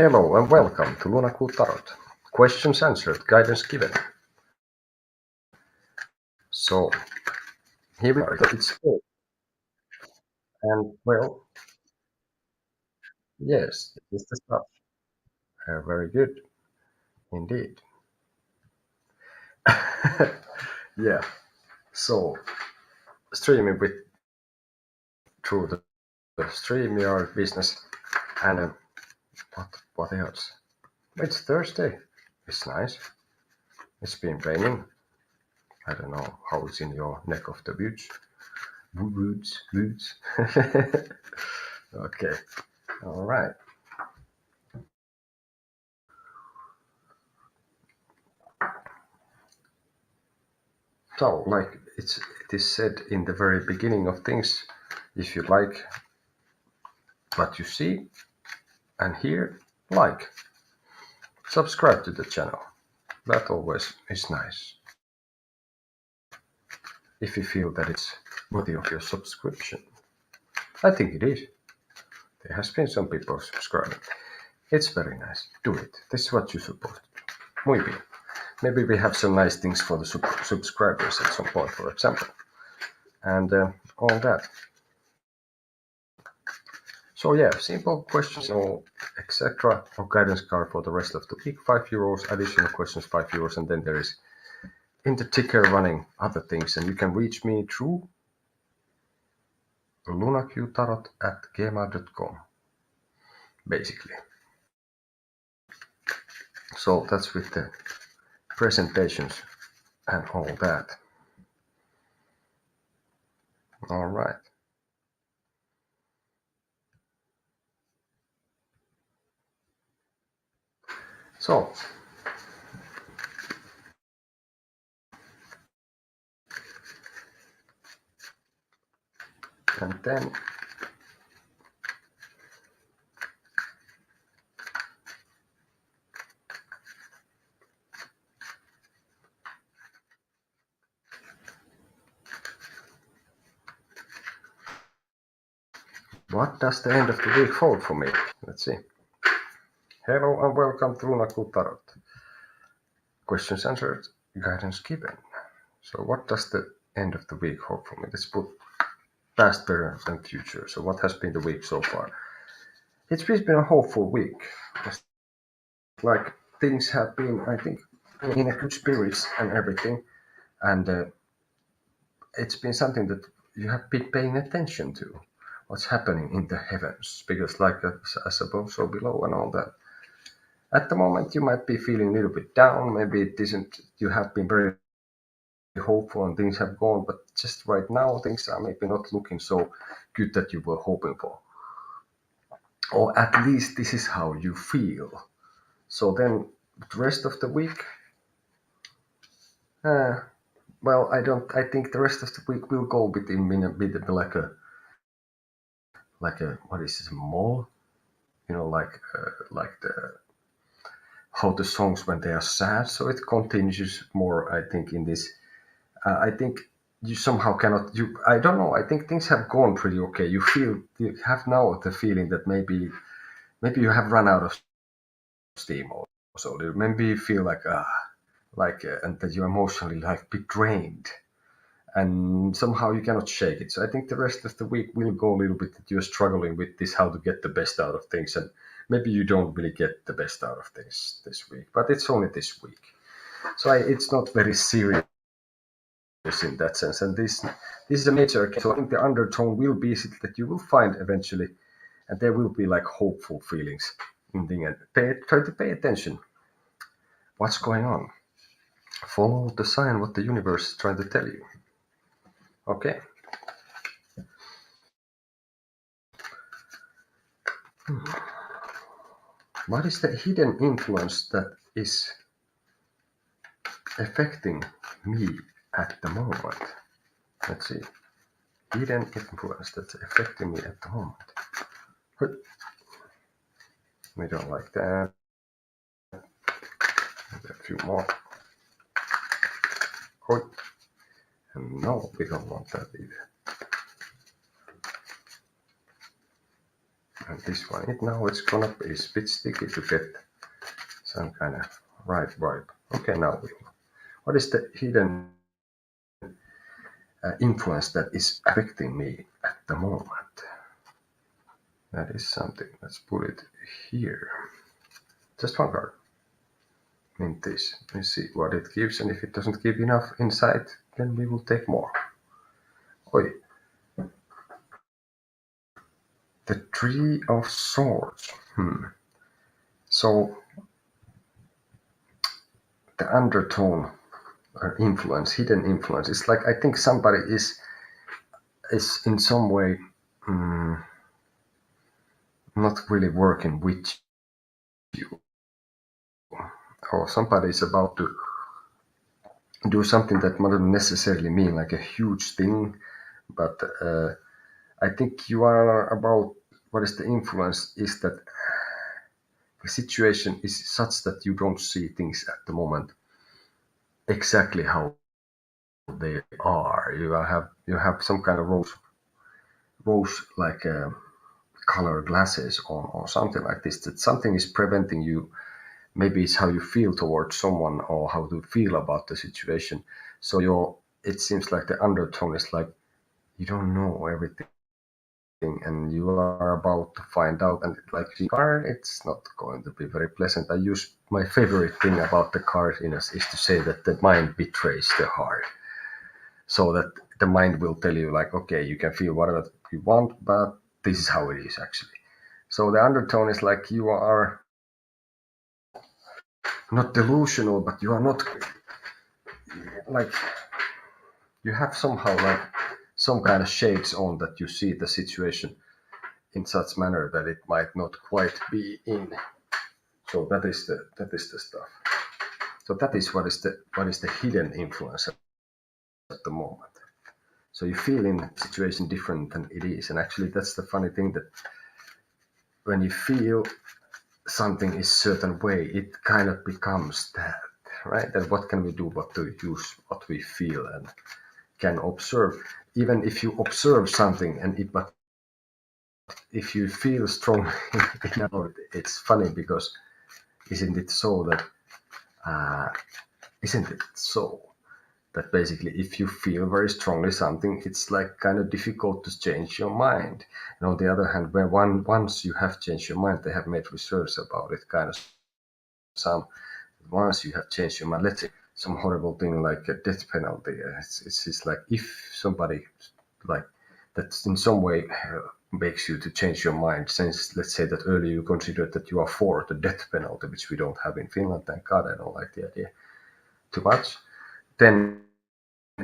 Hello and welcome to Lunaku Tarot. Questions answered, guidance given. So here we are. It's fall. And well, yes, it is the stuff. Very good indeed. Yeah. So streaming with through the StreamYard business and what else? It's Thursday. It's nice. It's been raining. I don't know how it's in your neck of the woods. Woods. Okay. All right. So, like it is said in the very beginning of things, if you like what you see and hear, like, subscribe to the channel. That always is nice. If you feel that it's worthy of your subscription. I think it is. There has been some people subscribing. It's very nice. Do it. This is what you're supposed to do. Muy bien. Maybe we have some nice things for the subscribers at some point, for example. And all that. So yeah, simple questions or etc. or guidance card for the rest of the week, €5. Additional questions, €5, and then there is in the ticker running other things, and you can reach me through lunaqtarot@gmail.com, basically. So that's with the presentations and all that. All right. So and then what does the end of the week hold for me? Let's see. Hello and welcome to Lunaku Tarot. Questions answered, guidance given. So what does the end of the week hold for me? Let's put past, present, and future. So what has been the week so far? It's been a hopeful week. It's like things have been, I think, in a good spirits and everything. And it's been something that you have been paying attention to. What's happening in the heavens. Because like as above, so below and all that. At the moment, you might be feeling a little bit down. Maybe it isn't, you have been very hopeful and things have gone, but just right now things are maybe not looking so good that you were hoping for, or at least this is how you feel. So then the rest of the week, well, I think the rest of the week will go within like a what is this, mall, like the how the songs when they are sad, so it continues more, I think, in this. I think you somehow cannot. I don't know. I think things have gone pretty okay. You have now the feeling that maybe you have run out of steam, also. Maybe you feel and that you're emotionally like bit drained, and somehow you cannot shake it. So I think the rest of the week will go a little bit that you're struggling with this, how to get the best out of things, and maybe you don't really get the best out of things this week, but it's only this week, so it's not very serious in that sense. And this is a major case. So I think the undertone will be that you will find eventually, and there will be like hopeful feelings in the end. Try to pay attention. What's going on? Follow the sign, what the universe is trying to tell you. Okay. What is the hidden influence that is affecting me at the moment? Let's see. Hidden influence that's affecting me at the moment. We don't like that. A few more. And no, we don't want that either. And this one, now it's gonna be a bit sticky to get some kind of right vibe. Okay, now what is the hidden influence that is affecting me at the moment? That is something. Let's put it here. Just one card. In this. Let's see what it gives, and if it doesn't give enough insight, then we will take more. Oi. The Three of Swords. So the undertone or influence, hidden influence, it's like I think somebody is in some way not really working with you, or somebody is about to do something that might not necessarily mean like a huge thing, but I think you are about what is the influence is that the situation is such that you don't see things at the moment exactly how they are. You have some kind of rose like color glasses on or something like this. That something is preventing you. Maybe it's how you feel towards someone or how to feel about the situation. So it seems like the undertone is like you don't know everything and you are about to find out, and like the card, it's not going to be very pleasant. I use my favorite thing about the card is to say that the mind betrays the heart, so that the mind will tell you like, okay, you can feel whatever you want, but this is how it is actually. So the undertone is like you are not delusional, but you are not like you have somehow like some kind of shades on that you see the situation in such manner that it might not quite be in. So that is the stuff. So that is what is the hidden influence at the moment. So you feel in a situation different than it is, and actually that's the funny thing that when you feel something is certain way, it kind of becomes that, right? And what can we do but to use what we feel and can observe? Even if you observe something but if you feel strong enough, it's funny because isn't it so that isn't it so that basically if you feel very strongly something, it's like kind of difficult to change your mind. And on the other hand, once you have changed your mind, they have made research about it, kind of some once you have changed your mind, let's say some horrible thing like a death penalty, it's like if somebody like that in some way makes you to change your mind, since let's say that earlier you considered that you are for the death penalty, which we don't have in Finland, thank God. I don't like the idea too much. Then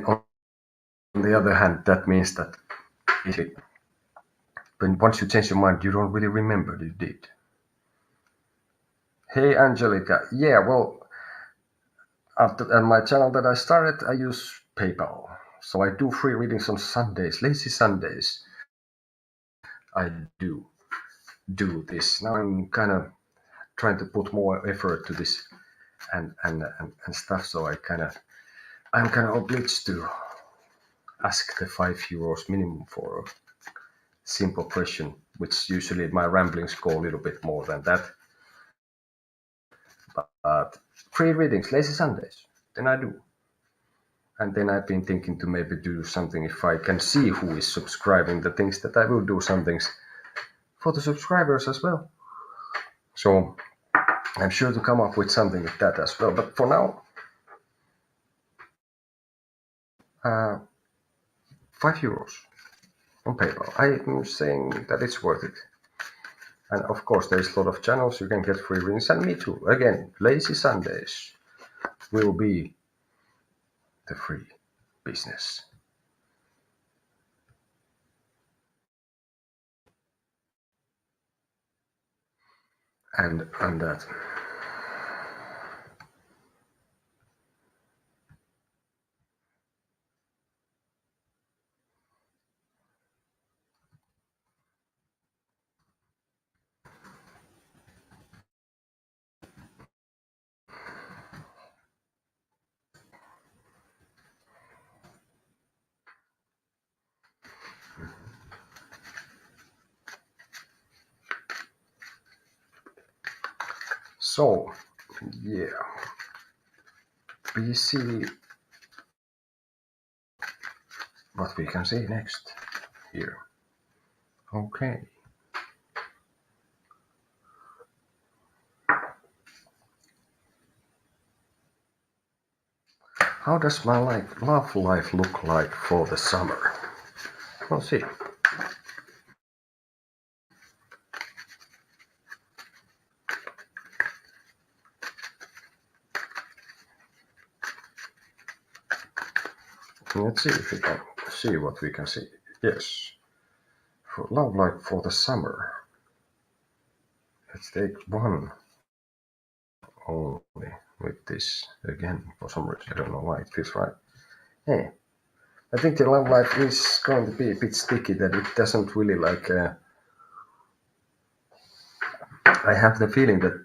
on the other hand, that means that when once you change your mind, you don't really remember you did. Hey Angelica, yeah, well, after my channel that I started, I use PayPal. So I do free readings on Sundays, lazy Sundays. I do this. Now I'm kind of trying to put more effort to this and stuff. So I'm kind of obliged to ask the €5 minimum for a simple question, which usually my ramblings go a little bit more than that. But free readings, lazy Sundays, then I do. And then I've been thinking to maybe do something if I can see who is subscribing the things that I will do some things for the subscribers as well. So I'm sure to come up with something like that as well. But for now, €5 on PayPal. I'm saying that it's worth it. And of course, there's a lot of channels you can get free readings, and me too. Again, lazy Sundays will be the free business. And that. So, yeah, we see what we can see next here. Okay. How does my love life look like for the summer? We'll see. Let's see if we can see what we can see. Yes. For love life for the summer. Let's take one only with this again for some reason. I don't know why it feels right. Hey, I think the love life is going to be a bit sticky that it doesn't really I have the feeling that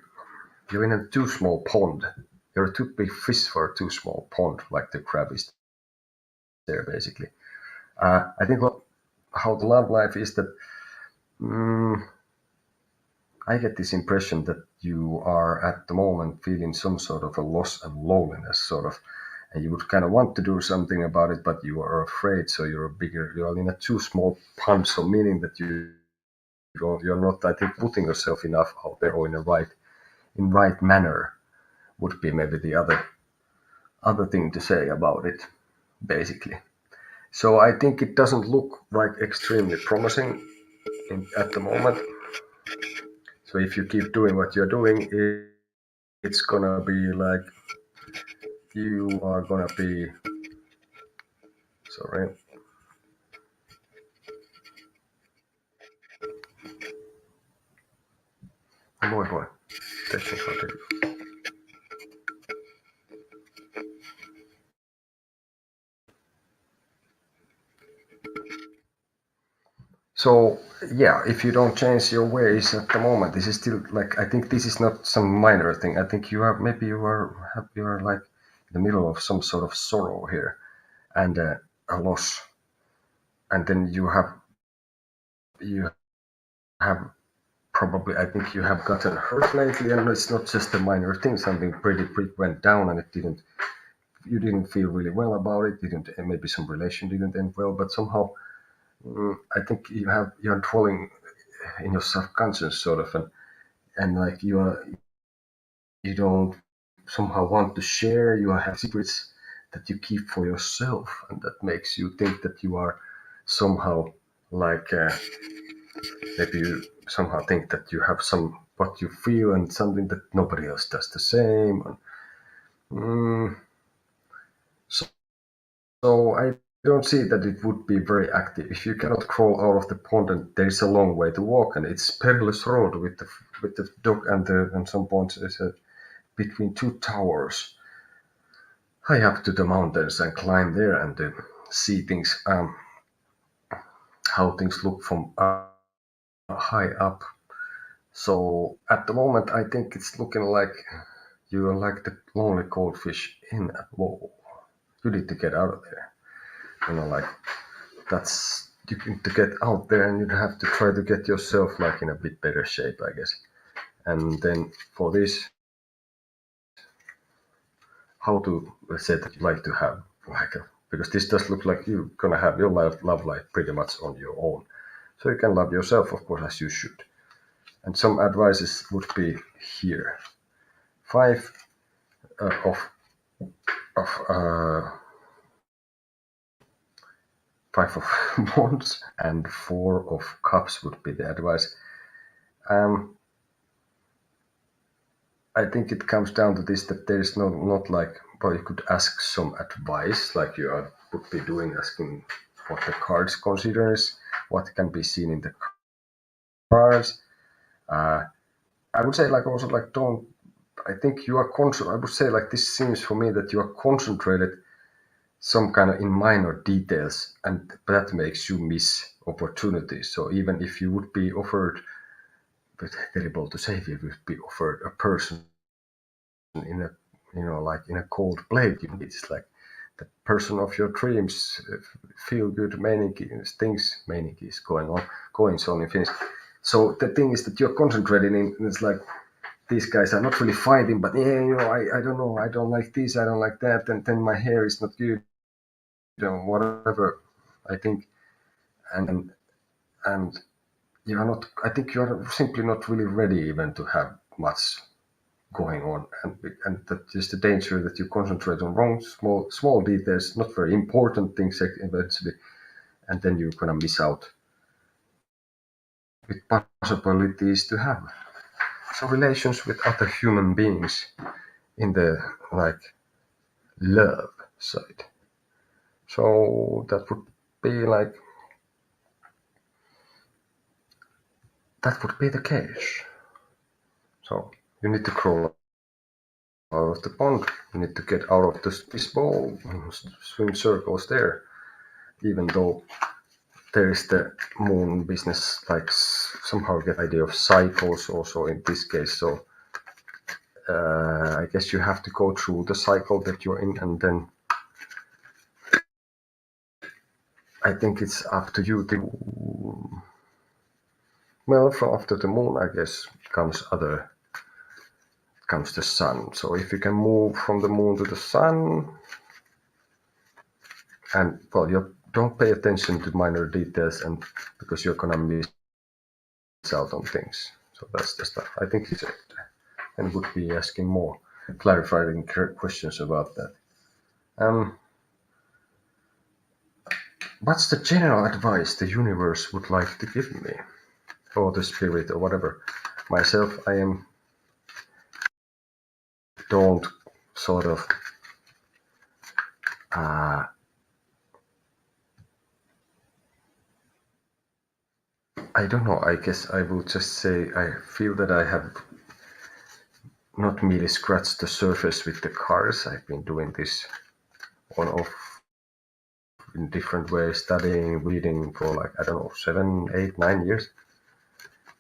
you're in a too small pond. You're a too big fish for a too small pond, like the crab is there basically. I think how the love life is that I get this impression that you are at the moment feeling some sort of a loss and loneliness, sort of, and you would kind of want to do something about it, but you are afraid. So you're in a too small pond. So meaning that you're not, I think, putting yourself enough out there or in right manner would be maybe the other thing to say about it, basically. So I think it doesn't look like extremely promising at the moment. So if you keep doing what you're doing, it's gonna be like you are gonna be sorry. Boy. Technical difficulty. So yeah, if you don't change your ways at the moment, this is still like I think this is not some minor thing. I think you are like in the middle of some sort of sorrow here and a loss, and then you have probably I think you have gotten hurt lately, and it's not just a minor thing. Something pretty went down, and you didn't feel really well about it. Didn't maybe some relation didn't end well, but somehow I think you're dwelling in your subconscious sort of, and like you don't somehow want to share. You have secrets that you keep for yourself, and that makes you think that you are somehow like maybe you somehow think that you have some what you feel and something that nobody else does the same. Mm, so, so I don't see that it would be very active. If you cannot crawl out of the pond, and there is a long way to walk, and it's perilous road with the dog and some points is between two towers, high up to the mountains, and climb there and see things, how things look from high up. So at the moment, I think it's looking like you are like the lonely goldfish in a bowl. You need to get out of there. Like that's you need to get out there, and you have to try to get yourself like in a bit better shape, I guess. And then for this, how to let's say that you like to have like a because this does look like you're gonna have your love life pretty much on your own. So you can love yourself, of course, as you should. And some advices would be here: five of of five of wands and four of cups would be the advice. Um, I think it comes down to this that there is not like well you could ask some advice like would be doing asking what the cards considers, what can be seen in the cards. Uh, I would say like also like don't. I think you are I would say like this seems for me that you are concentrated some kind of in minor details, and that makes you miss opportunities. So even if you would be offered, but terrible to say, if you would be offered a person in a like in a cold plate, it's like the person of your dreams, feel good things meaning is going on in Finnish. So the thing is that you're concentrating in it's like these guys are not really fighting, but yeah, I don't know, I don't like this, I don't like that, and then my hair is not good, whatever. I think, and and you are not. I think you are simply not really ready even to have much going on, and that is the danger that you concentrate on wrong small details, not very important things eventually, and then you're gonna miss out with possibilities to have so relations with other human beings in the like love side. So that would be like that would be the case. So you need to crawl out of the pond. You need to get out of this bowl, swim circles there. Even though there is the moon business, like somehow get idea of cycles also in this case. So I guess you have to go through the cycle that you're in, and then I think it's up to you to. Well, from after the moon, I guess comes the sun. So if you can move from the moon to the sun, and well, you don't pay attention to minor details, and because you're gonna miss out on things. So that's the stuff. I think he said, and would be asking more clarifying questions about that. Um, what's the general advice the universe would like to give me, or the spirit, or whatever? Myself, I am don't sort of uh, I don't know. I guess I will just say I feel that I have not merely scratched the surface with the cars. I've been doing this on off in different ways, studying, reading for like, I don't know, 7, 8, 9 years.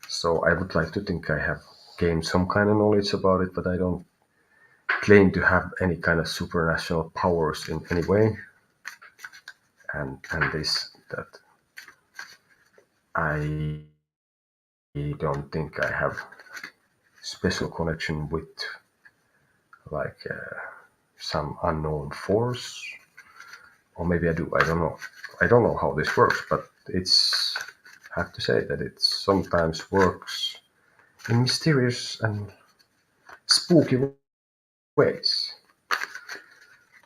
So I would like to think I have gained some kind of knowledge about it, but I don't claim to have any kind of supernatural powers in any way. And this that I don't think I have special connection with like some unknown force, or maybe I do. I don't know. I don't know how this works, but it's. I have to say that it sometimes works in mysterious and spooky ways.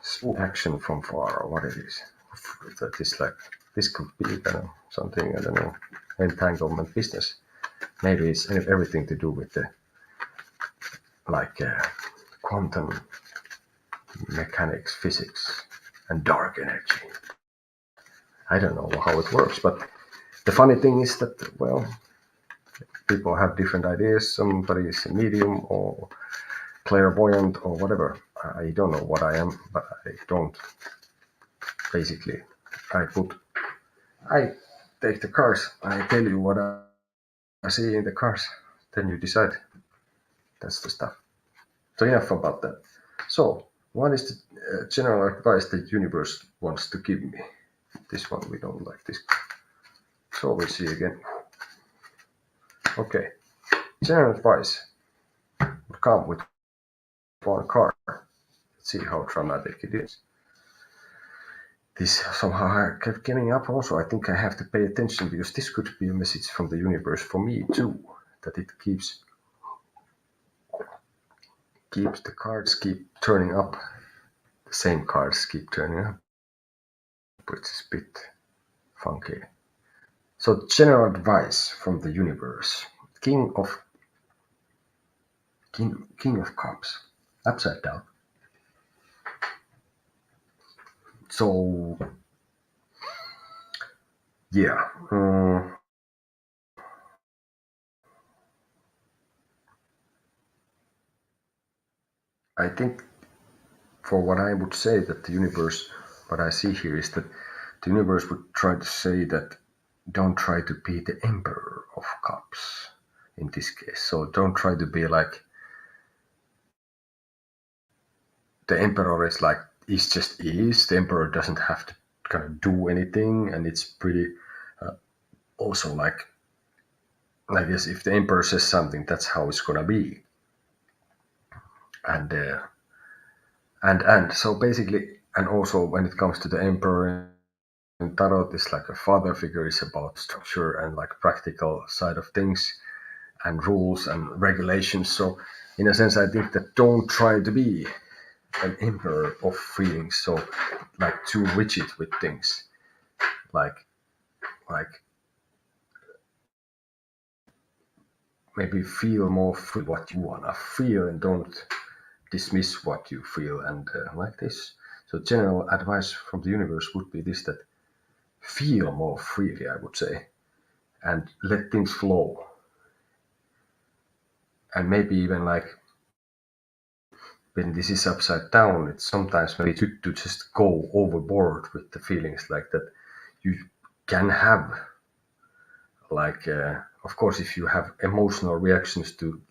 Spook action from far, or what it is. That is like this could be something, I don't know, entanglement business. Maybe it's everything to do with the like quantum mechanics, physics, and dark energy. I don't know how it works, but the funny thing is that, well, people have different ideas. Somebody is a medium or clairvoyant or whatever. I don't know what I am, but I don't. Basically, I take the cars. I tell you what I see in the cars. Then you decide. That's the stuff. So enough about that. So, what is the general advice the universe wants to give me? This one we don't like this. So we'll see again. Okay. General advice would come with one car. Let's see how dramatic it is. This somehow I kept getting up also. I think I have to pay attention because this could be a message from the universe for me too. That it keeps the cards keep turning up. The same cards keep turning up, which is a bit funky. So general advice from the universe. King of Cups. Upside down. So yeah. I think for what I would say that the universe, what I see here is that the universe would try to say that don't try to be the emperor of cups in this case. So don't try to be like the emperor is like is just is. The emperor doesn't have to kind of do anything, and it's pretty also like I guess if the emperor says something, that's how it's gonna be. and and so basically, and also when it comes to the emperor in tarot, is like a father figure is about structure and like practical side of things and rules and regulations. So in a sense, I think that don't try to be an emperor of feelings, so like too rigid with things, like like maybe feel more free what you wanna feel and don't dismiss what you feel, and like this. So general advice from the universe would be this: that feel more freely, I would say, and let things flow, and maybe even like when this is upside down, it's sometimes maybe good to just go overboard with the feelings like that. You can have like of course if you have emotional reactions to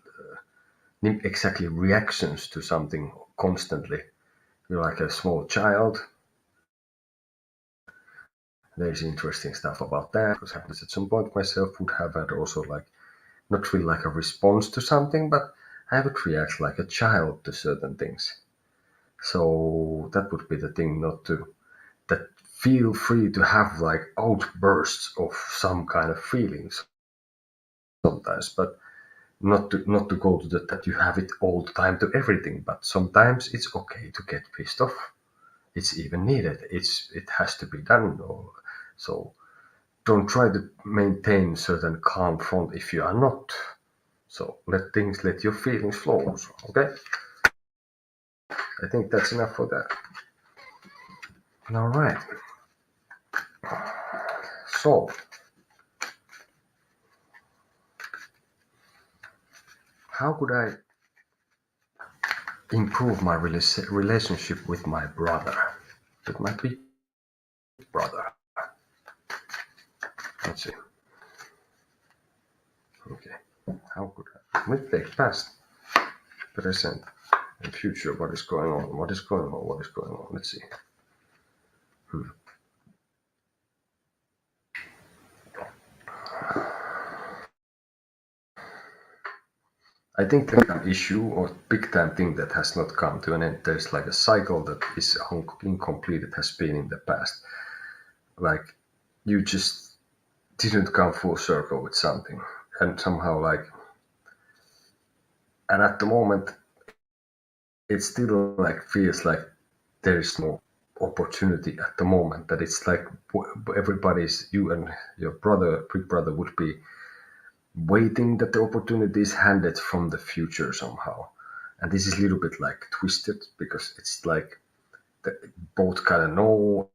exactly reactions to something constantly, you're like a small child. There's interesting stuff about that because happens at some point myself would have had also like not really like a response to something, but I would react like a child to certain things. So that would be the thing, not to that feel free to have like outbursts of some kind of feelings sometimes, but not to go to that you have it all the time to everything. But sometimes it's okay to get pissed off. It's even needed. It has to be done. So don't try to maintain certain calm front if you are not. So let your feelings flow. So, okay, I think that's enough for that. All right. So how could I improve my relationship with my brother, with my big brother? Let's see. Okay. How could I reflect past, present, and future? What is going on? What is going on? What is going on? Let's see. I think the issue or big time thing that has not come to an end. There's like a cycle that is incomplete. It has been in the past. Like you just didn't come full circle with something, and somehow like, and at the moment, it still like feels like there is no opportunity at the moment. That it's like everybody's you and your brother, big brother, would be waiting that the opportunity is handed from the future somehow. And this is a little bit like twisted because it's like both kind of know,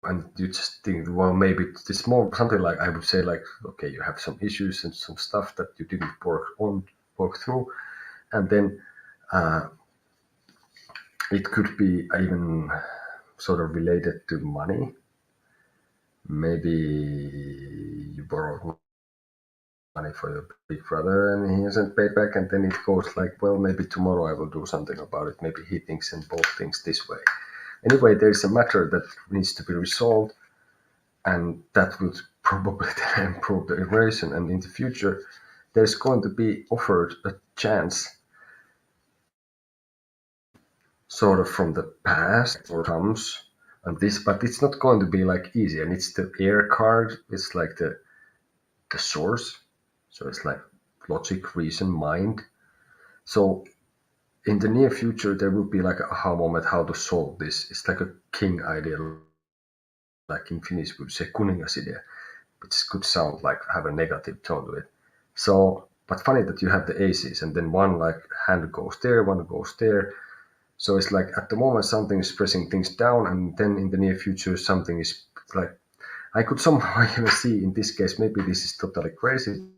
and you just think, well, maybe it's more something like I would say, like, okay, you have some issues and some stuff that you didn't work through, and then uh, it could be even sort of related to money. Maybe you borrowed money for your big brother and he hasn't paid back, and then it goes like, well, maybe tomorrow I will do something about it. Maybe he thinks and both things this way. Anyway, there's a matter that needs to be resolved, and that will probably then improve the relation. And in the future, there's going to be offered a chance, sort of from the past, or comes, and this, but it's not going to be like easy. And it's the air card. It's like the source. So it's like logic, reason, mind. So in the near future, there will be like a aha moment how to solve this. It's like a king idea, like in Finnish we would say kuningasidea, which could sound like have a negative tone to it. So, but funny that you have the aces and then one like hand goes there, one goes there. So it's like at the moment something is pressing things down, and then in the near future something is like I could somehow even see in this case. Maybe this is totally crazy,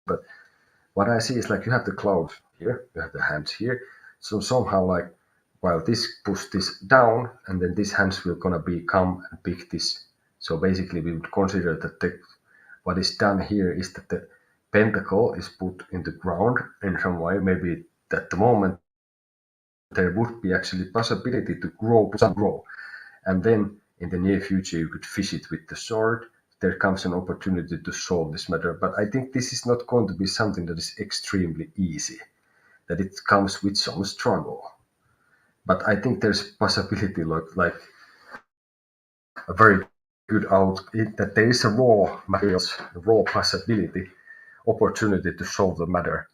but what I see is like you have the cloud here, you have the hands here. So somehow like while this push this down, and then these hands will gonna be come and pick this. So basically we would consider that what is done here is that the pentacle is put in the ground in some way. Maybe at the moment there would be actually possibility to grow, and then in the near future you could fish it with the sword. There comes an opportunity to solve this matter, but I think this is not going to be something that is extremely easy. that it comes with some struggle. But I think there's possibility like a very good that there is a raw materials, raw possibility, opportunity to solve the matter.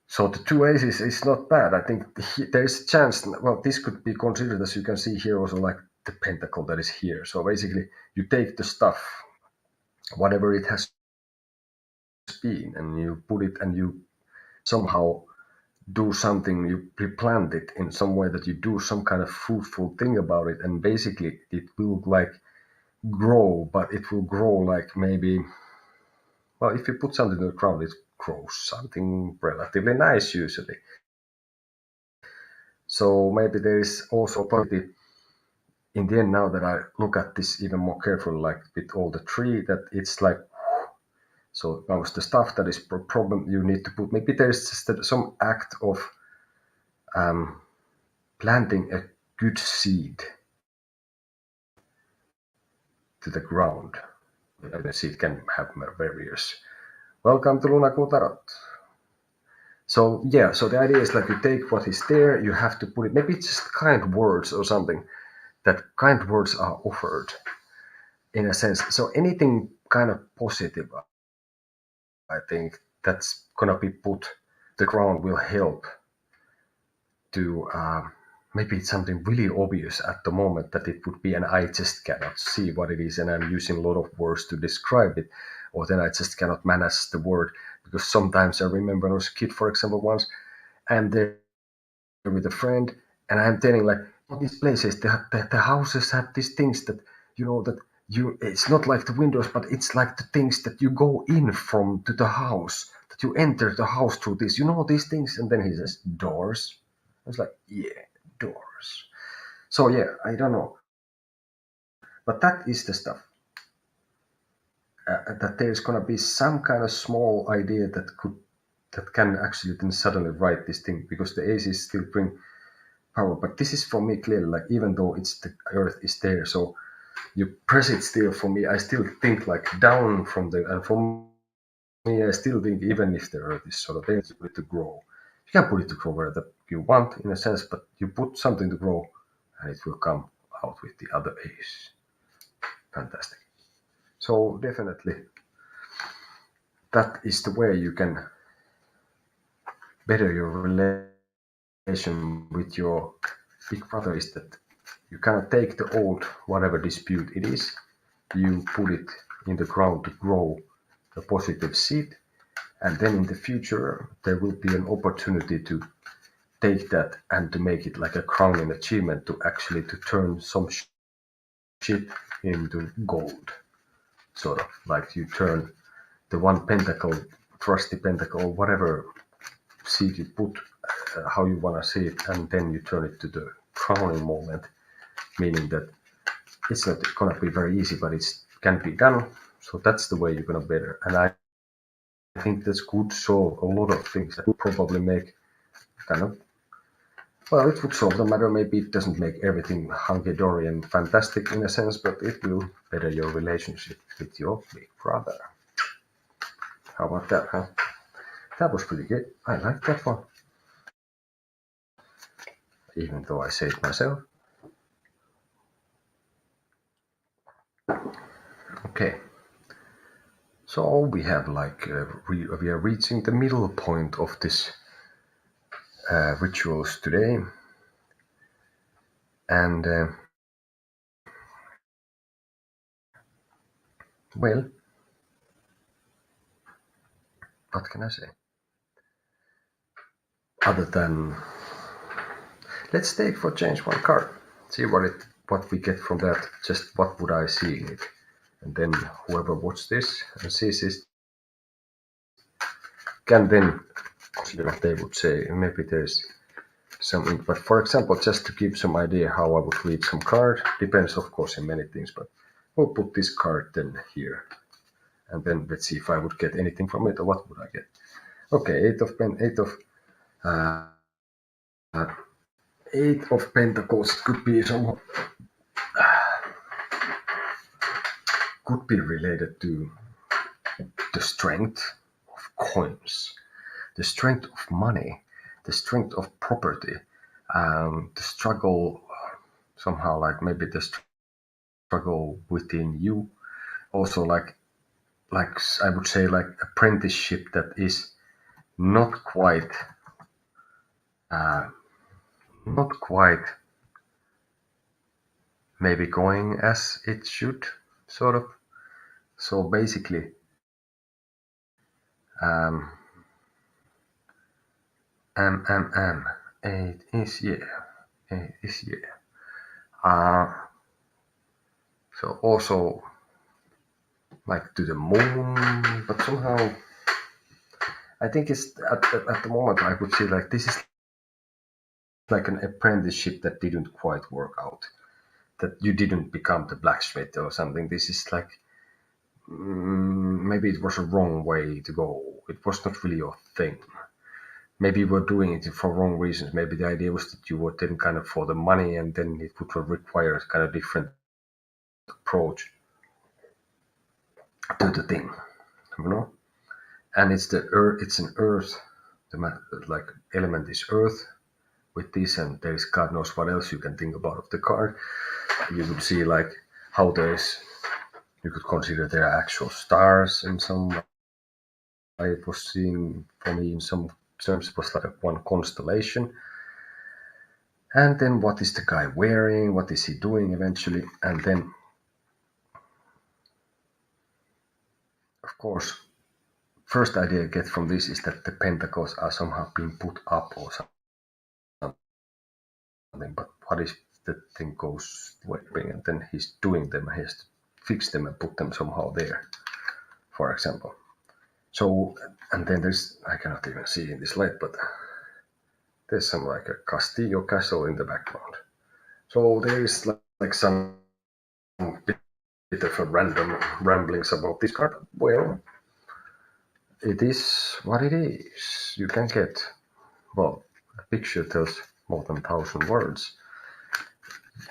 So the two aces is not bad. I think there is a chance. Well, this could be considered, as you can see here, also like the pentacle that is here. So basically, you take the stuff, whatever it has been, and you put it, and you somehow do something. You replant it in some way that you do some kind of fruitful thing about it, and basically it will like grow, but it will grow like maybe. Well, if you put something in the ground, it grows something relatively nice usually. So maybe there is also a possibility in the end, now that I look at this even more carefully, like with all the tree, that it's like, so now it's the stuff that is problem you need to put. Maybe there's just some act of um, planting a good seed to the ground. The seed can have various. Welcome to Lunaku Tarot. So yeah, so the idea is like you take what is there, you have to put it. Maybe it's just kind words or something. That kind words are offered in a sense. So anything kind of positive, I think that's gonna be put. The ground will help to maybe it's something really obvious at the moment that it would be, and I just cannot see what it is, and I'm using a lot of words to describe it, or then I just cannot manage the word because sometimes I remember when I was a kid, for example, once I'm there with a friend, and I'm telling like all these places, the houses have these things that that you. It's not like the windows, but it's like the things that you go in from to the house. That you enter the house through this. These things, and then he says doors. I was like, yeah, doors. So yeah, I don't know, but that is the stuff. That there's gonna be some kind of small idea that can actually then suddenly write this thing because the aces still bring power. But this is for me clearly like even though it's the earth is there, so you press it still for me. I still think like down from the and for me I still think even if the earth is sort of there to put it to grow, you can put it to grow wherever you want in a sense, but you put something to grow and it will come out with the other ace. Fantastic. So definitely that is the way you can better your relation with your big brother is that you cannot take the old whatever dispute it is, you put it in the ground to grow a positive seed, and then in the future there will be an opportunity to take that and to make it like a crowning achievement to actually to turn some shit into gold, sort of like you turn the one pentacle, trusty pentacle, whatever seed you put, how you want to see it, and then you turn it to the crowning moment, meaning that it's not gonna be very easy, but it can be done. So that's the way you're gonna better. And I think this could solve a lot of things that would probably make kind of it would solve the matter. Maybe it doesn't make everything hunky-dory and fantastic in a sense, but it will better your relationship with your big brother. How about that, huh? That was pretty good. I like that one. Even though I say it myself. Okay. So we have like we are reaching the middle point of this rituals today, and well, what can I say? Other than let's take for change one card, see what we get from that. Just what would I see in it, and then whoever watches this and sees this can then consider what they would say. Maybe there's some, but for example, just to give some idea how I would read some card, depends of course in many things, but we'll put this card then here, and then let's see if I would get anything from it or what would I get. Okay, uh, eight of Pentacles could be somewhat could be related to the strength of coins. the strength of money, the strength of property, the struggle somehow, like maybe the struggle within you. Also, like I would say, like apprenticeship that is not quite uh, not quite maybe going as it should, sort of. So basically, um, it is yeah, it is yeah. Uh, so also like to the moon, but somehow I think it's at the moment I would say like this is like an apprenticeship that didn't quite work out. That you didn't become the blacksmith or something. This is like maybe it was a wrong way to go. It was not really your thing. Maybe you were doing it for wrong reasons. Maybe the idea was that you were then kind of for the money, and then it would require a kind of different approach to the thing, you know. And it's the earth. It's an earth. The like element is earth with this, and there is God knows what else you can think about of the card. You would see like how there's. You could consider there are actual stars in some. I was seeing for me in some terms it was like one constellation. And then what is the guy wearing? What is he doing eventually? And then, of course, first idea I get from this is that the pentacles are somehow being put up or something. But what if the thing goes wearing and then he's doing them? He has to fix them and put them somehow there, for example. So, and then there's, I cannot even see in this light, but there's some like a Castillo castle in the background. So there is like some bit of a random ramblings about this card. Well, it is what it is. You can get, well, a picture tells more than 1,000 words.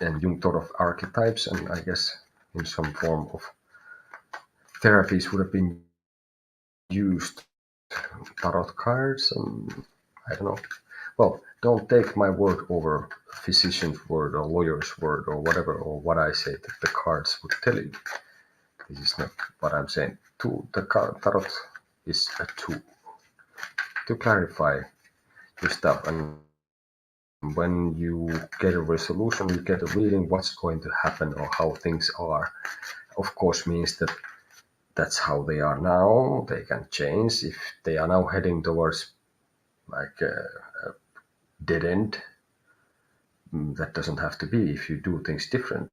And Jung thought of archetypes, and I guess in some form of therapies would have been used tarot cards, and I don't know. Well, don't take my word over a physician's word or lawyer's word or whatever, or what I say that the cards would tell you. This is not what I'm saying. The tarot is a tool to clarify your stuff, and when you get a resolution, you get a reading, what's going to happen or how things are. Of course, means that that's how they are now. They can change if they are now heading towards like a dead end. That doesn't have to be. If you do things different,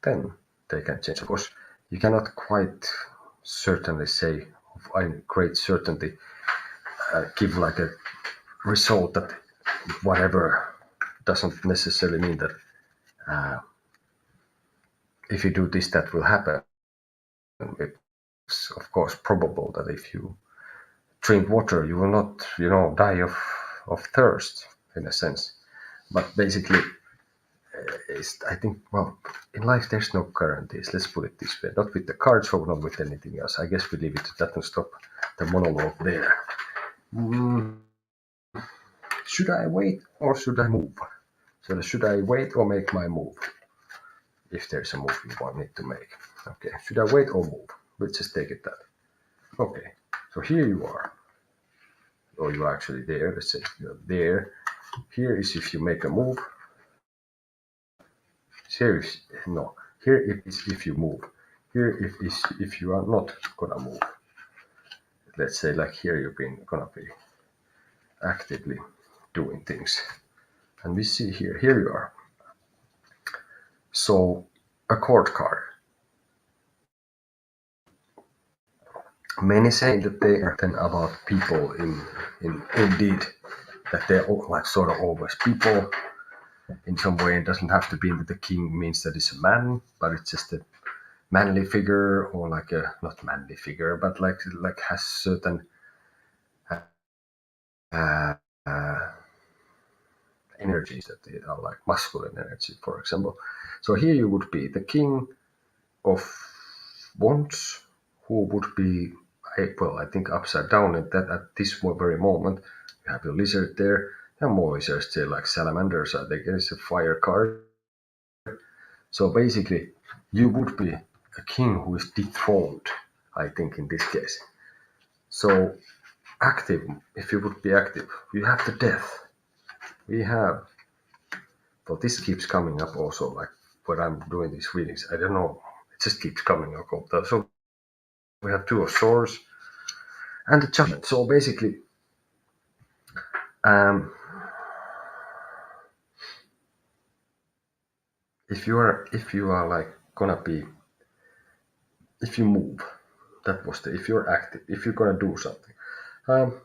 then they can change. Of course, you cannot quite certainly say, of great certainty, give like a result that whatever doesn't necessarily mean that if you do this, that will happen. It's of course probable that if you drink water, you will not, die of thirst in a sense. But basically, I think, well, in life there's no guarantees. Let's put it this way: not with the cards or not with anything else. I guess we leave it to that and stop the monologue there. Should I wait or should I move? So should I wait or make my move? If there's a move you want me to make. Okay, should I wait or move? Let's just take it that. Okay, so here you are. Or you're actually there. Let's say you're there. Here is if you make a move. Here is no. Here is if you move. Here if you are not gonna move. Let's say like here you've been gonna be actively doing things. And we see here you are. So a court card. Many say that they are then about people in indeed that they're like sort of always people in some way. It doesn't have to be that the king means that it's a man, but it's just a manly figure or like a not manly figure, but like has certain uh, uh, energies that they are like masculine energy, for example. So here you would be the king of wands, who would be I think upside down at this very moment. You have your lizard there. There are more lizards there, like salamanders. I think it's a fire card. So basically, you would be a king who is dethroned, I think, in this case. So active, if you would be active, you have the death. We have, well, this keeps coming up also, like when I'm doing these readings. I don't know, it just keeps coming up. So we have two of swords and the judgment. So basically, um, if you are like gonna be, if you move, that was the, if you're active, if you're gonna do something. Um,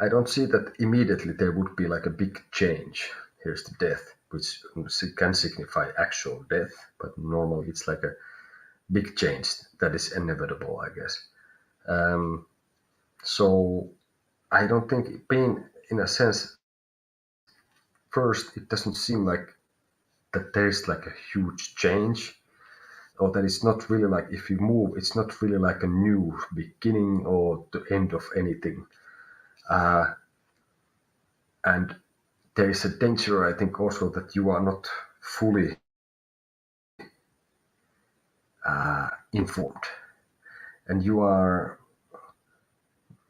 I don't see that immediately there would be like a big change. Here's the death, which can signify actual death, but normally it's like a big change that is inevitable, I guess. Um, so I don't think being, in a sense, first, it doesn't seem like that there's like a huge change, or that it's not really like, if you move, it's not really like a new beginning or the end of anything. And there is a danger, I think, also that you are not fully informed, and you are,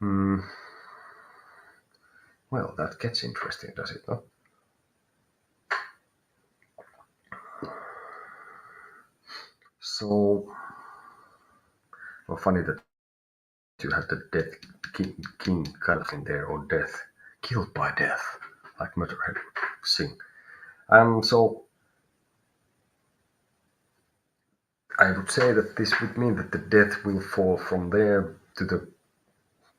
mm, well, that gets interesting, does it not? So, well, funny that you have the death king kind of in there, or death, killed by death, like Motorhead would sing. So I would say that this would mean that the death will fall from there to the,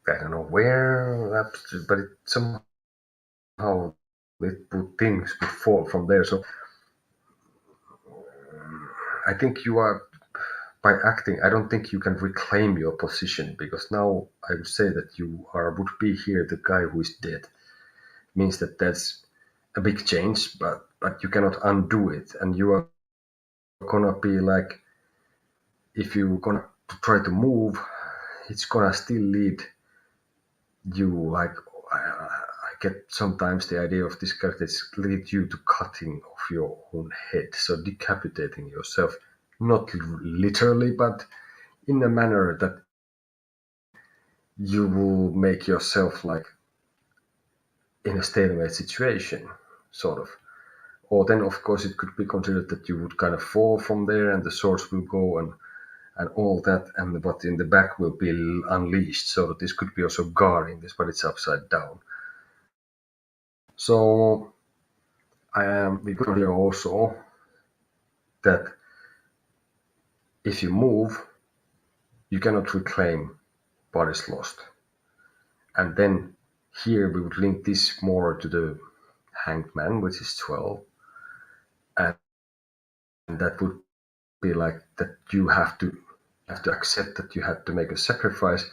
I don't know where, but it somehow things would fall from there. So I think you are, by acting, I don't think you can reclaim your position, because now I would say that you are, would be here the guy who is dead. Means that that's a big change, but you cannot undo it, and you are gonna be like, if you're gonna try to move, it's gonna still lead you, like, I get sometimes the idea of this character is lead you to cutting off your own head, so decapitating yourself, not literally, but in a manner that you will make yourself like in a stalemate situation, sort of. Or then, of course, it could be considered that you would kind of fall from there, and the swords will go and all that, and but in the back will be unleashed. So that this could be also guarding this, but it's upside down. So we could hear also that if you move, you cannot reclaim what is lost. And then here we would link this more to the Hanged Man, which is 12, and that would be like that you have to accept that you had to make a sacrifice,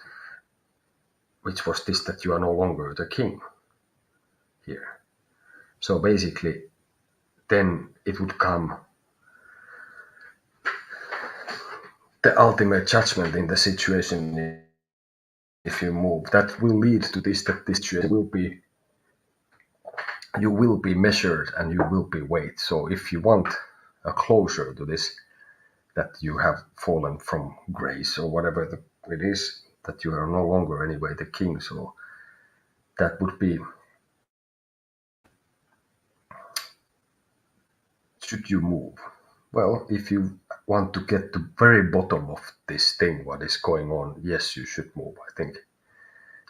which was this, that you are no longer the king here. So basically, then it would come the ultimate judgment in the situation. If you move, that will lead to this, that this situation will be, you will be measured and you will be weighed. So if you want a closure to this, that you have fallen from grace or whatever it is, that you are no longer anyway the king, so that would be, should you move? Well, if you want to get to very bottom of this thing, what is going on, yes, you should move. I think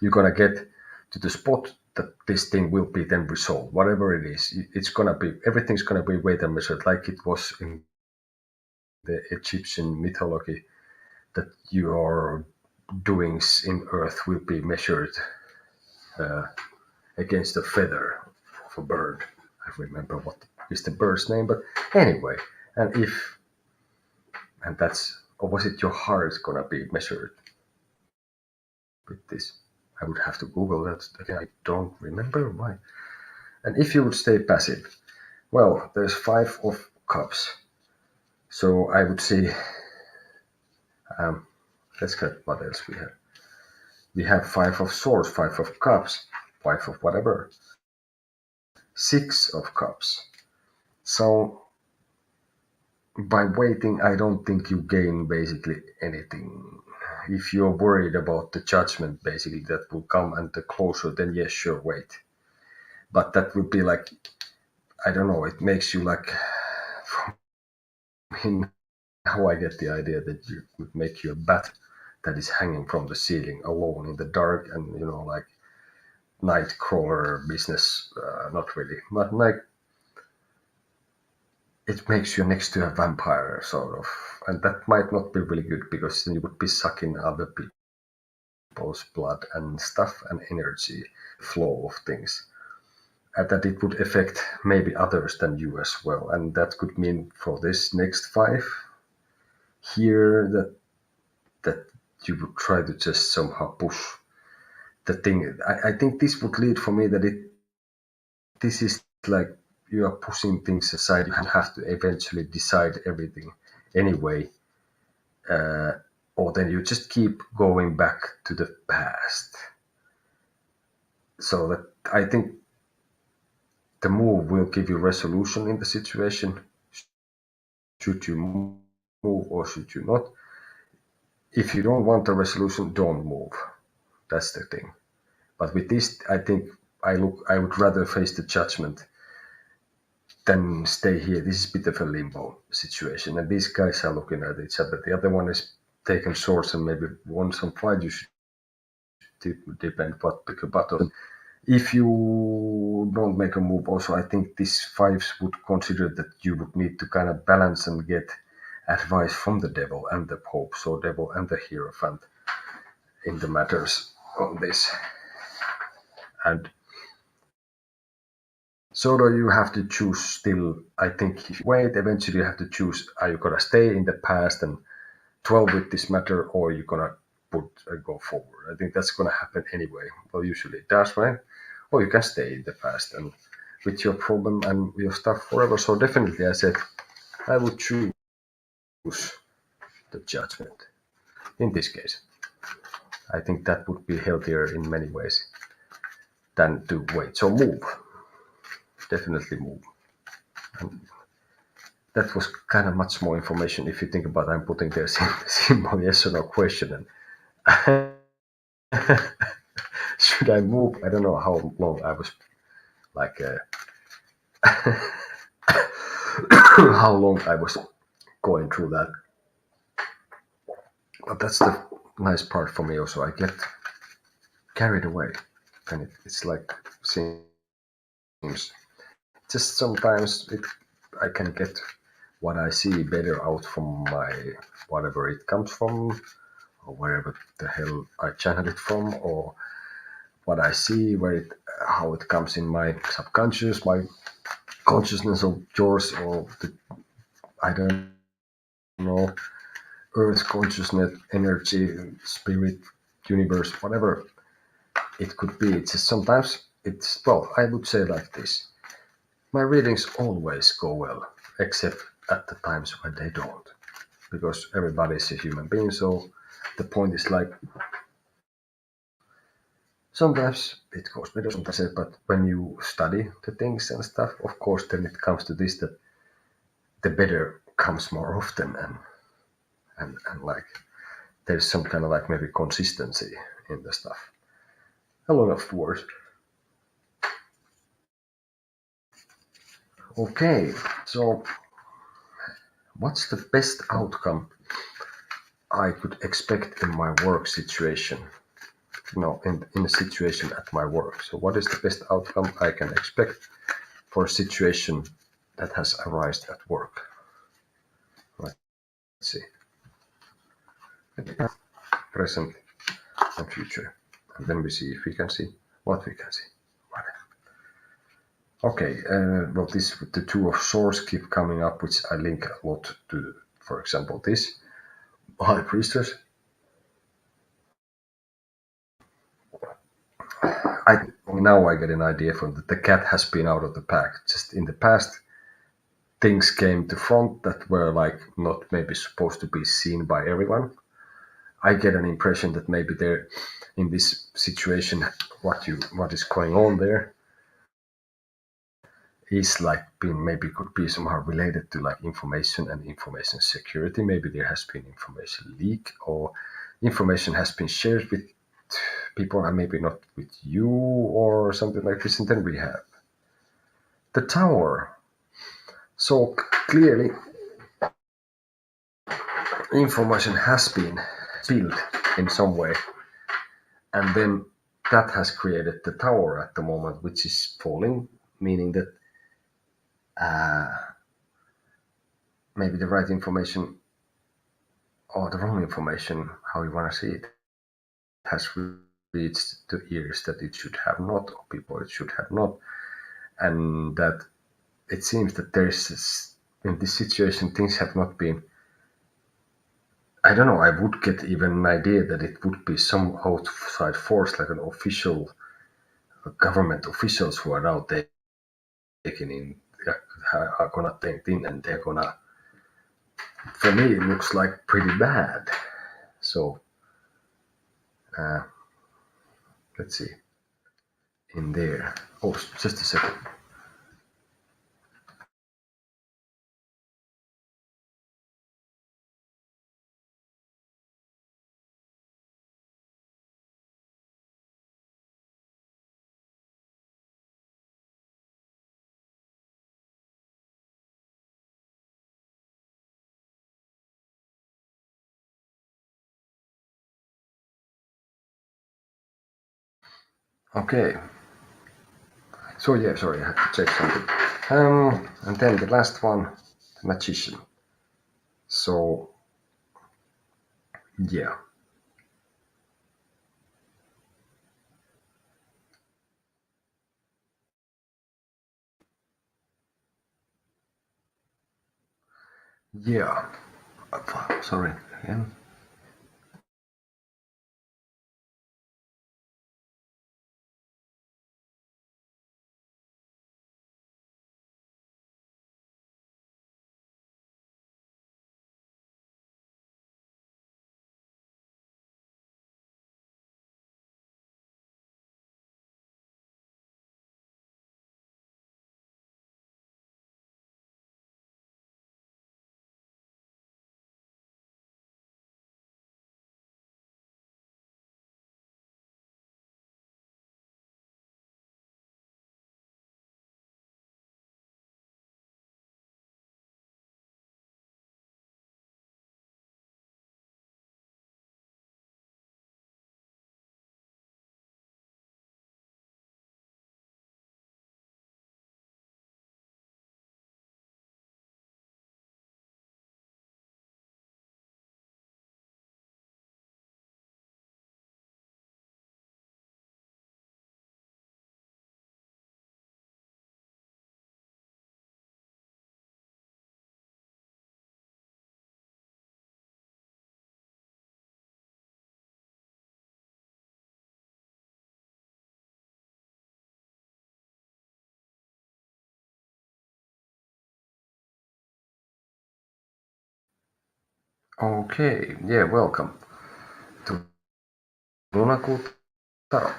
you're gonna get to the spot that this thing will be then resolved, whatever it is. It's gonna be, everything's gonna be weighed and measured, like it was in the Egyptian mythology, that your doings in earth will be measured against a feather of a bird. I remember what is the bird's name, but anyway, and if, and that's, or was it your heart is gonna be measured with this? I would have to Google that again. I don't remember why. And if you would stay passive, well, there's 5 of cups. So I would say Let's get what else we have. We have Five of Swords, Five of Cups, Five of whatever, Six of Cups. So by waiting, I don't think you gain basically anything. If you're worried about the judgment basically that will come and the closure, then yes, sure, wait. But that would be like, I don't know, it makes you like, in how I get the idea that you would make you a bat that is hanging from the ceiling alone in the dark, and like night crawler business, not really, but like it makes you next to a vampire sort of, and that might not be really good because then you would be sucking other people's blood and stuff and energy flow of things, and that it would affect maybe others than you as well, and that could mean for this next five here that you would try to just somehow push the thing. I think this would lead for me that this is like you are pushing things aside. You have to eventually decide everything anyway, or then you just keep going back to the past. So that I think the move will give you resolution in the situation. Should you move or should you not? If you don't want a resolution, don't move. That's the thing. But with this, I think I would rather face the judgment than stay here. This is a bit of a limbo situation, and these guys are looking at each other. The other one is taking swords and maybe won some fight. You should depend what pick a battle. If you don't make a move, also I think these fives would consider that you would need to kind of balance and get advice from the devil and the pope, so devil and the hierophant in the matters on this. And so you have to choose still. I think if you wait, eventually you have to choose, are you gonna stay in the past and dwell with this matter, or you're gonna go forward. I think that's gonna happen anyway. Well, usually it does, right? Or you can stay in the past and with your problem and your stuff forever. So definitely I said I would choose the judgment in this case. I think that would be healthier in many ways than to wait. So move. Definitely move. And that was kind of much more information if you think about it. I'm putting there simple yes or no question. And should I move? I don't know how long I was like how long I was going through that. But that's the nice part for me also. I get carried away, and it's like seems just sometimes I can get what I see better out from my whatever it comes from, or wherever the hell I channel it from, or what I see, how it comes in my subconscious, my consciousness of yours, or I don't know, Earth consciousness, energy, spirit, universe, whatever it could be. It's just sometimes I would say like this. My readings always go well, except at the times when they don't, because everybody is a human being. So the point is like, sometimes it goes better, sometimes, but when you study the things and stuff, of course, then it comes to this that the better comes more often, and like there's some kind of like maybe consistency in the stuff. A lot of words. Okay, so what's the best outcome I could expect in my work situation? No, in a situation at my work. So what is the best outcome I can expect for a situation that has arisen at work? Let's see. Present and future. And then we see if we can see what we can see. Okay, well, the Two of Swords keep coming up, which I link a lot to, for example, this High Priestess. Now I get an idea from the cat has been out of the pack. Just in the past, things came to front that were like not maybe supposed to be seen by everyone. I get an impression that maybe they're in this situation. What is going on there is like being maybe could be somehow related to like information and information security. Maybe there has been information leak or information has been shared with people and maybe not with you or something like this. And then we have the tower. So clearly, information has been spilled in some way, and then that has created the tower at the moment, which is falling, meaning that maybe the right information or the wrong information, how you want to see it, has reached the ears that it should have not, or people it should have not, and that it seems that in this situation things have not been. I don't know. I would get even an idea that it would be some outside force, like an official government officials who are now taking in, are gonna take in, and they're gonna. For me, it looks like pretty bad. So uh, let's see in there. Oh, just a second. Okay. So yeah, sorry, I had to check something. And then the last one, the magician. So yeah, yeah. Sorry again. Okay, yeah, welcome to Lunakuut Tarot.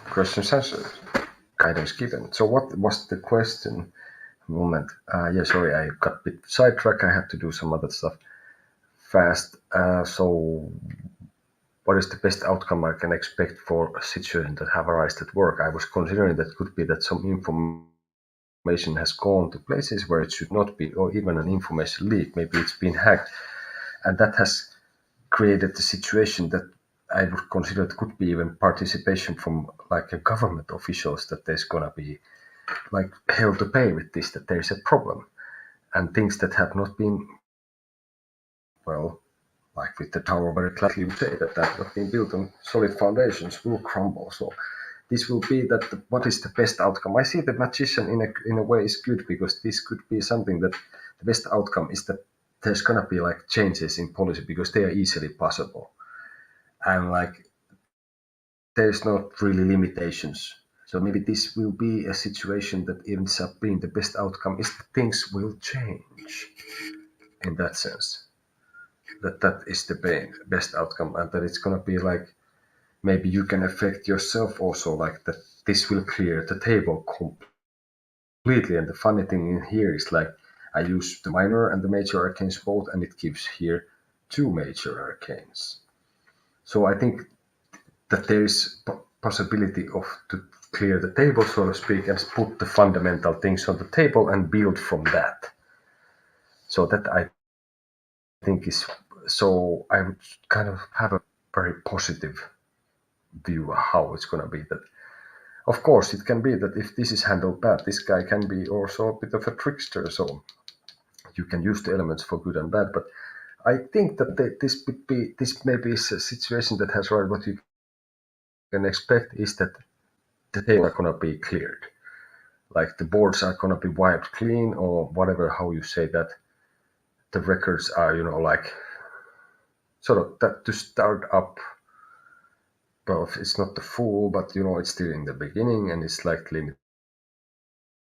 Questions answered. Guidance given. So what was the question? Moment. Yeah, sorry, I got a bit sidetracked. I had to do some other stuff fast. So what is the best outcome I can expect for a situation that have arisen at work? I was considering that could be that some information has gone to places where it should not be, or even an information leak. Maybe it's been hacked, and that has created the situation that I would consider it could be even participation from like a government officials that there's gonna be like hell to pay with this, that there's a problem, and things that have not been, well, like with the tower very clearly would say that that not been built on solid foundations will crumble. So this will be that what is the best outcome. I see the magician in a way is good, because this could be something that the best outcome is that there's gonna be like changes in policy because they are easily possible, and like there's not really limitations. So maybe this will be a situation that ends up being the best outcome is that things will change in that sense. that is the best outcome, and that it's gonna be like maybe you can affect yourself also, like that this will clear the table completely. And the funny thing in here is like I use the minor and the major arcanes both, and it gives here two major arcanes. So I think that there is possibility of to clear the table, so to speak, and put the fundamental things on the table and build from that. So that I think is, so I would kind of have a very positive view of how it's going to be. That of course it can be that if this is handled bad, this guy can be also a bit of a trickster, so you can use the elements for good and bad. But I think that this maybe is a situation that has, right, what you can expect is that the table are going to be cleared, like the boards are going to be wiped clean, or whatever, how you say that. The records are, like sort of that to start up. Well, it's not the full, but it's still in the beginning, and it's like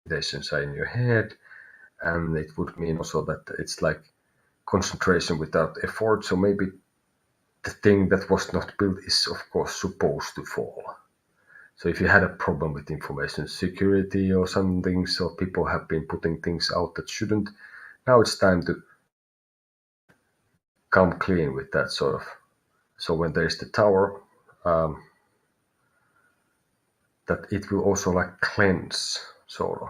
limitations are in your head, and it would mean also that it's like concentration without effort. So maybe the thing that was not built is of course supposed to fall. So if you had a problem with information security or something, so people have been putting things out that shouldn't, now it's time to come clean with that sort of. So when there's the tower, that it will also like cleanse, sort of.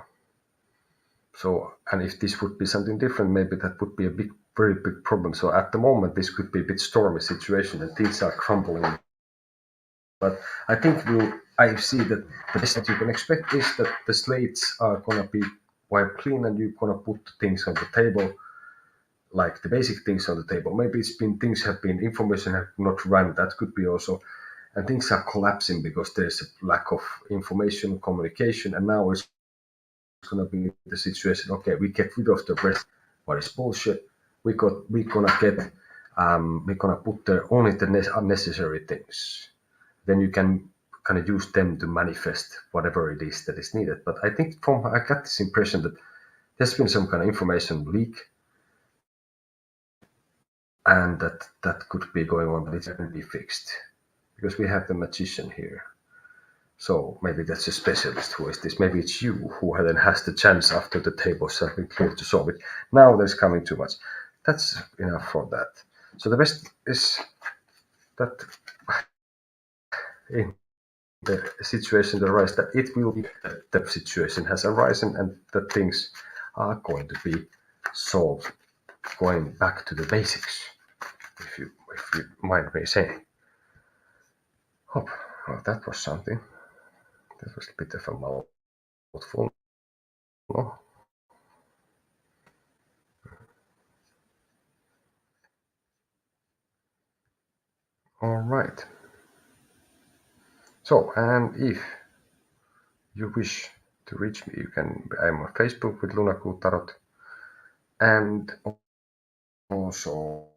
So, and if this would be something different, maybe that would be a very big problem. So at the moment, this could be a bit stormy situation and things are crumbling. But I think I see that the best that you can expect is that the slates are gonna be wiped clean, and you're gonna put things on the table, like the basic things on the table. Maybe information have not run. That could be also, and things are collapsing because there's a lack of information communication, and now it's going to be the situation. Okay, we get rid of the rest. What is bullshit? We're gonna put there only the unnecessary things. Then you can kind of use them to manifest whatever it is that is needed. But I think I got this impression that there's been some kind of information leak, and that could be going on, but it can be fixed because we have the magician here. So maybe that's a specialist who is this. Maybe it's you who then has the chance after the tables have been cleared to solve it. Now there's coming too much. That's enough for that. So the best is that in the situation that arises, that it will be that the situation has arisen and that things are going to be solved, going back to the basics, if you mind me saying. Oh, well, that was something. That was a bit of a mouthful. No? All right. So, and if you wish to reach me, you can. I'm on Facebook with Lunaku Tarot, and also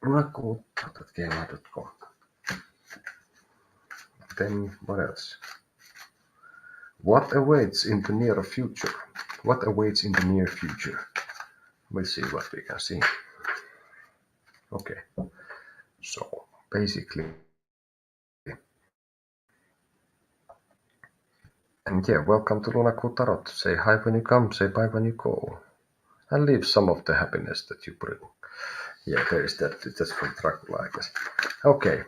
lunakutarot@gmail.com. Then what else? What awaits in the near future? What awaits in the near future? We'll see what we can see. Okay. So basically, and yeah, welcome to Lunaku Tarot. Say hi when you come, say bye when you go, and leave some of the happiness that you bring. Yeah, there is that. That's from Dracula, I guess. Okay,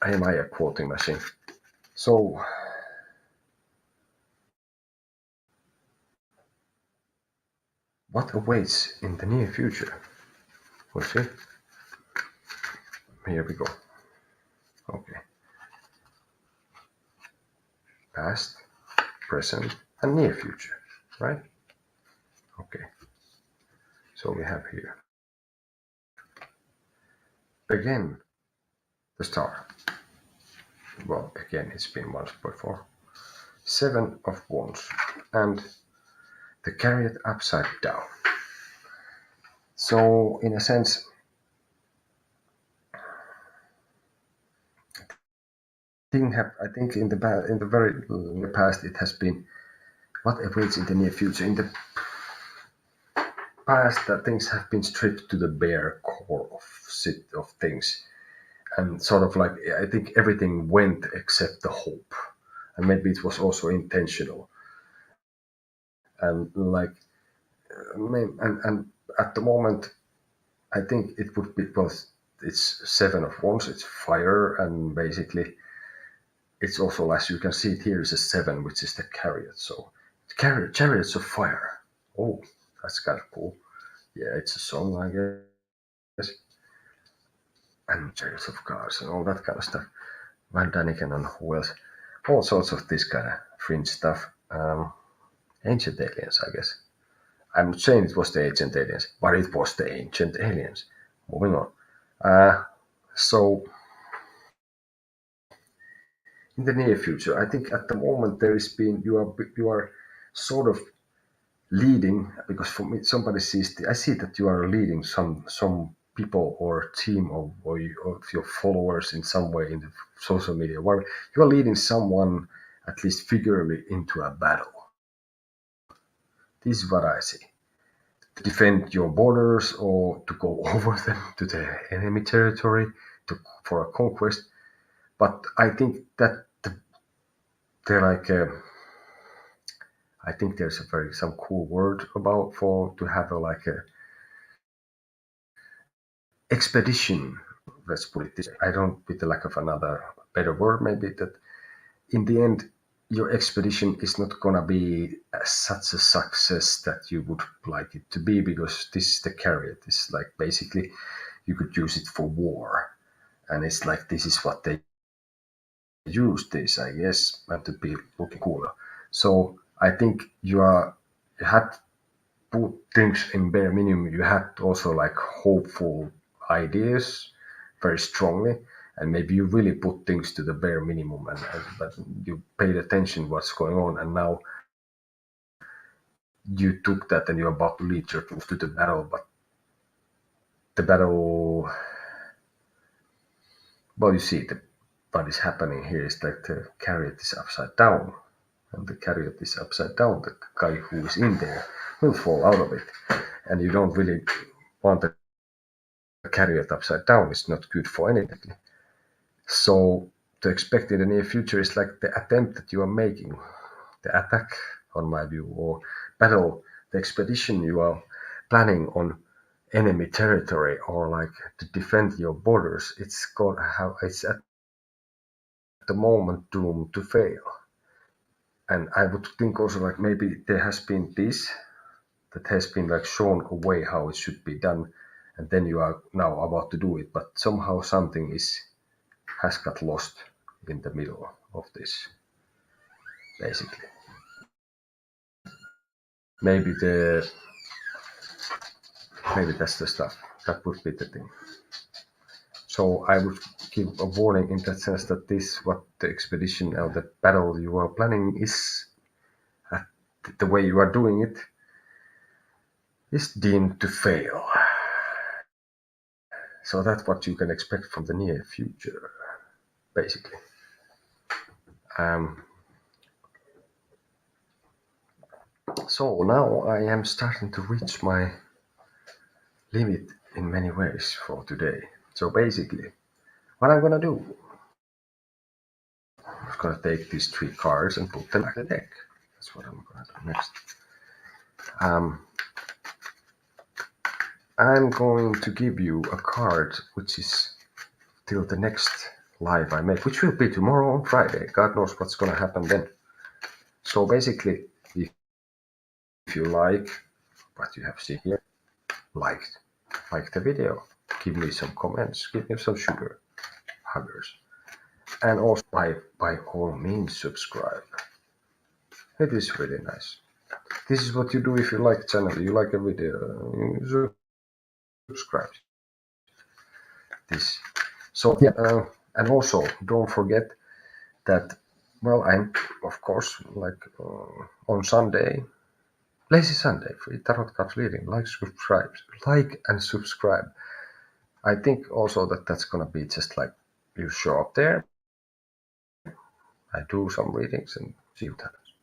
am I a quoting machine? So, what awaits in the near future? We'll see. Here we go. Okay. Past, present, and near future, right? Okay. So we have here. Again, the star. Well, again, it's been once before. 7 of Wands. And the Chariot upside down. So, in a sense, I think in the very past it has been what awaits in the near future. In the past, that things have been stripped to the bare core. or of things, and sort of like I think everything went except the hope, and maybe it was also intentional, and like and at the moment I think it would be because it's 7 of Wands, it's fire, and basically it's also, as you can see it here, is a 7, which is the chariot. So chariots of fire. Oh, that's kind of cool. Yeah, it's a song, I guess. And chariots of cars and all that kind of stuff. Van Daniken and who else? All sorts of this kind of fringe stuff. Ancient aliens, I guess. I'm not saying it was the ancient aliens, but it was the ancient aliens. Moving on. So in the near future, I think at the moment there is been you are sort of leading, because for me somebody sees I see that you are leading some people or team of your followers in some way in the social media, where you are leading someone at least figuratively into a battle. This is what I see. To defend your borders or to go over them to the enemy territory for a conquest. But I think that they're like I think there's some cool word about for to have like a expedition. Let's put it this way. I don't, with the lack of another better word, maybe that in the end your expedition is not gonna be such a success that you would like it to be, because this is the chariot. It's like basically you could use it for war, and it's like this is what they use this, I guess, and to be looking cooler. So I think you had put things in bare minimum. You had also like hopeful ideas very strongly, and maybe you really put things to the bare minimum, but you paid attention what's going on, and now you took that and you're about to lead your troops to the battle. But the battle, well, you see, what is happening here is that the chariot is upside down, and the chariot is upside down. The guy who is in there will fall out of it, and you don't really want the chariot upside down. It's not good for anything. So to expect in the near future is like the attempt that you are making, the attack, on my view, or battle, the expedition you are planning on enemy territory, or like to defend your borders. It's at the moment doomed to fail. And I would think also like maybe there has been this that has been like shown a way how it should be done, and then you are now about to do it, but somehow something has got lost in the middle of this, basically. Maybe maybe that's the stuff. That would be the thing. So I would give a warning in that sense that this, what the expedition or the battle you are planning is, the way you are doing it, is deemed to fail. So that's what you can expect from the near future, basically. So now I am starting to reach my limit in many ways for today. So basically, what I'm gonna do, I'm just gonna take these 3 cards and put them back in the deck. That's what I'm gonna do next. I'm going to give you a card which is till the next live I make, which will be tomorrow on Friday. God knows what's gonna happen then. So basically, if you like what you have seen here, like the video, give me some comments, give me some sugar, huggers, and also by all means subscribe. It is really nice. This is what you do if you like the channel, you like a video, you subscribe. This. So yeah, and also don't forget that, well, I'm of course like on Sunday, Lazy Sunday, free tarot cards reading. Like and subscribe. I think also that that's gonna be just like you show up there, I do some readings and see what happens.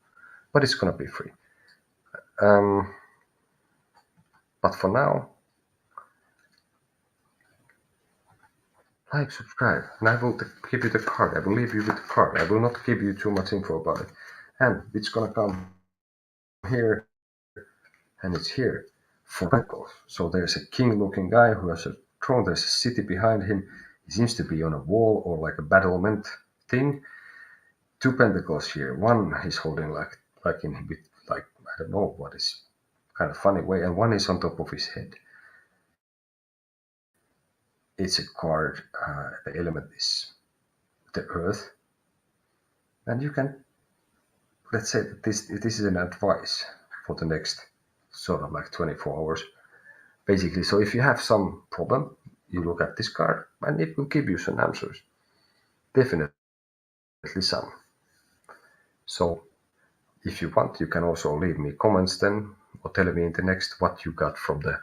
But it's gonna be free. But for now, Like, subscribe, and I will give you the card. I will leave you with the card. I will not give you too much info about it. And it's gonna come here, and it's here. Four Pentacles. So there's a king-looking guy who has a throne. There's a city behind him. He seems to be on a wall or like a battlement thing. Two Pentacles here. One he's holding like in with like I don't know what is kind of funny way, and one is on top of his head. It's a card. The element is the earth, and you can, let's say that this is an advice for the next sort of like 24 hours basically. So if you have some problem, you look at this card and it will give you some answers, definitely some. So if you want, you can also leave me comments then, or tell me in the next what you got from the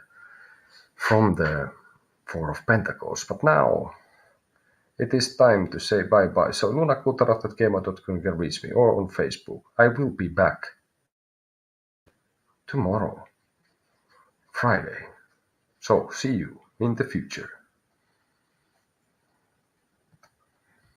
Four of Pentacles. But now it is time to say bye bye. So lunakultarot@gmail.com, you can reach me, or on Facebook. I will be back tomorrow, Friday. So see you in the future.